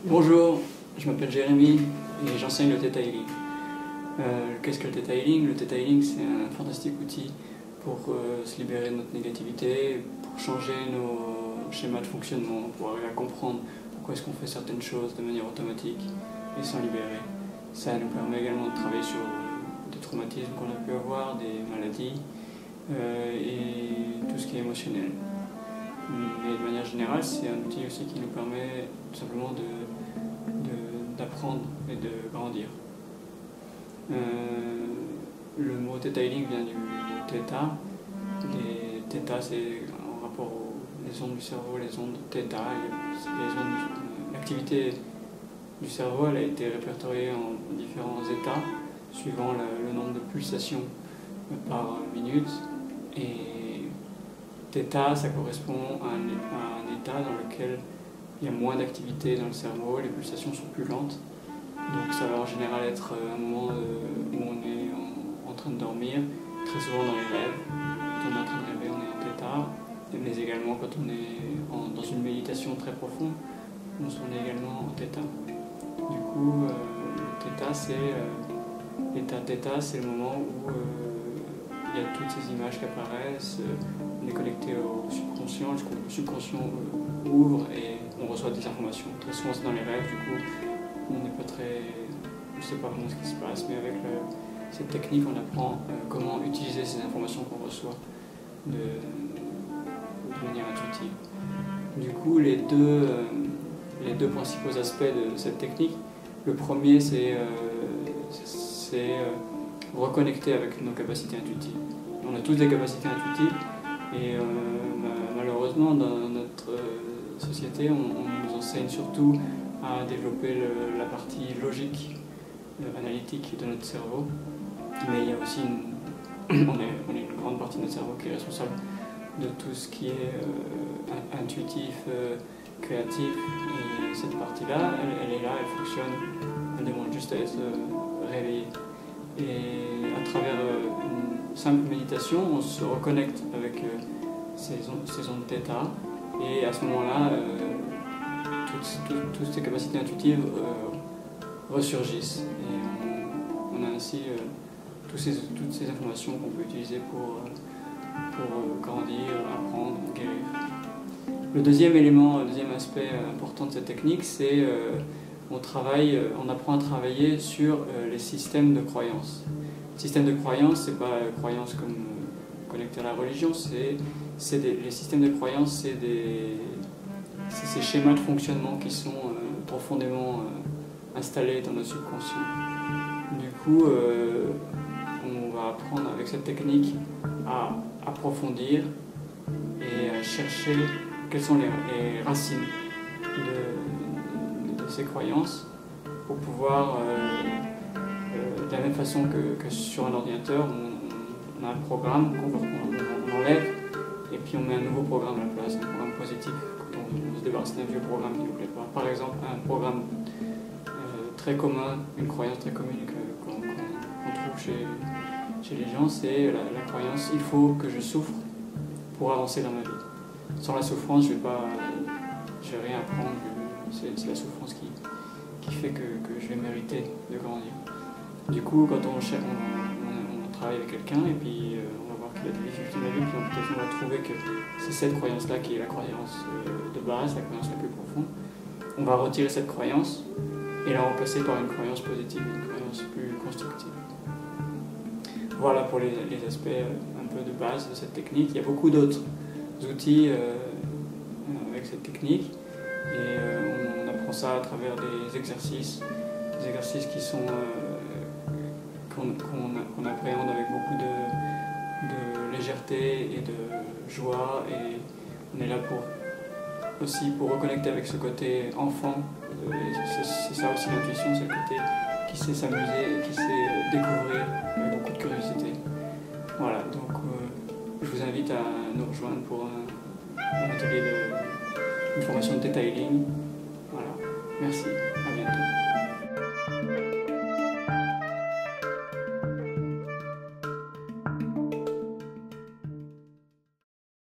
Bonjour, je m'appelle Jérémy et j'enseigne le Theta Healing. Qu'est-ce que le Theta Healing? Le Theta Healing, c'est un fantastique outil pour se libérer de notre négativité, pour changer nos schémas de fonctionnement, pour arriver à comprendre pourquoi est-ce qu'on fait certaines choses de manière automatique et s'en libérer. Ça nous permet également de travailler sur des traumatismes qu'on a pu avoir, des maladies et tout ce qui est émotionnel. Mais de manière générale, c'est un outil aussi qui nous permet tout simplement d'apprendre et de grandir. Le mot Theta Healing vient du mot Theta. Les Theta, c'est en rapport aux ondes du cerveau, les ondes Theta. L'activité du cerveau, elle a été répertoriée en différents états, suivant le nombre de pulsations par minute. Et Theta, ça correspond à un état dans lequel il y a moins d'activité dans le cerveau, les pulsations sont plus lentes. Donc ça va en général être un moment où on est en train de dormir, très souvent dans les rêves. Quand on est en train de rêver, on est en Theta, mais également quand on est dans une méditation très profonde, on est également en Theta. Du coup, l'état Theta, c'est le moment où il y a toutes ces images qui apparaissent, on est connecté au subconscient, le subconscient ouvre et on reçoit des informations. Très souvent c'est dans les rêves, du coup on n'est pas on ne sait pas vraiment ce qui se passe, mais avec cette technique on apprend comment utiliser ces informations qu'on reçoit de manière intuitive. Du coup les deux principaux aspects de cette technique, le premier c'est reconnecter avec nos capacités intuitives. On a tous des capacités intuitives et malheureusement dans notre société on nous enseigne surtout à développer la partie logique, analytique de notre cerveau, mais il y a aussi on est une grande partie de notre cerveau qui est responsable de tout ce qui est intuitif, créatif, et cette partie-là, elle est là, elle fonctionne, elle demande juste à être réveillée. Et à travers une simple méditation, on se reconnecte avec ces ondes Theta, et à ce moment-là, toutes ces capacités intuitives ressurgissent. Et on a ainsi toutes ces informations qu'on peut utiliser pour grandir, apprendre, guérir. Le deuxième aspect important de cette technique, c'est on apprend à travailler sur les systèmes de croyances. Le système de croyances, c'est pas croyances comme connectées à la religion, les systèmes de croyances, c'est ces schémas de fonctionnement qui sont profondément installés dans notre subconscient. Du coup, on va apprendre avec cette technique à approfondir et à chercher quelles sont les racines de ces croyances pour pouvoir, de la même façon que sur un ordinateur, on a un programme qu'on enlève et puis on met un nouveau programme à la place, un programme positif quand on se débarrasse d'un vieux programme qui ne nous plaît pas. Par exemple, un programme très commun, une croyance très commune qu'on trouve chez les gens, c'est la croyance « il faut que je souffre pour avancer dans ma vie ». Sans la souffrance, je vais rien apprendre, c'est la souffrance qui fait que je vais mériter de grandir. Du coup, quand on travaille avec quelqu'un et puis on va voir qu'il a des difficultés dans la vie, puis peut-être on va trouver que c'est cette croyance-là qui est la croyance de base, la croyance la plus profonde. On va retirer cette croyance et la remplacer par une croyance positive, une croyance plus constructive. Voilà pour les aspects un peu de base de cette technique. Il y a beaucoup d'autres outils avec cette technique et on apprend ça à travers des exercices qui sont qu'on appréhende avec beaucoup de légèreté et de joie, et on est là aussi pour reconnecter avec ce côté enfant. C'est ça aussi l'intuition, c'est le côté qui sait s'amuser, qui sait découvrir avec beaucoup de curiosité. Voilà, donc je vous invite à nous rejoindre pour un atelier une formation de Theta Healing. Voilà, merci, à bientôt.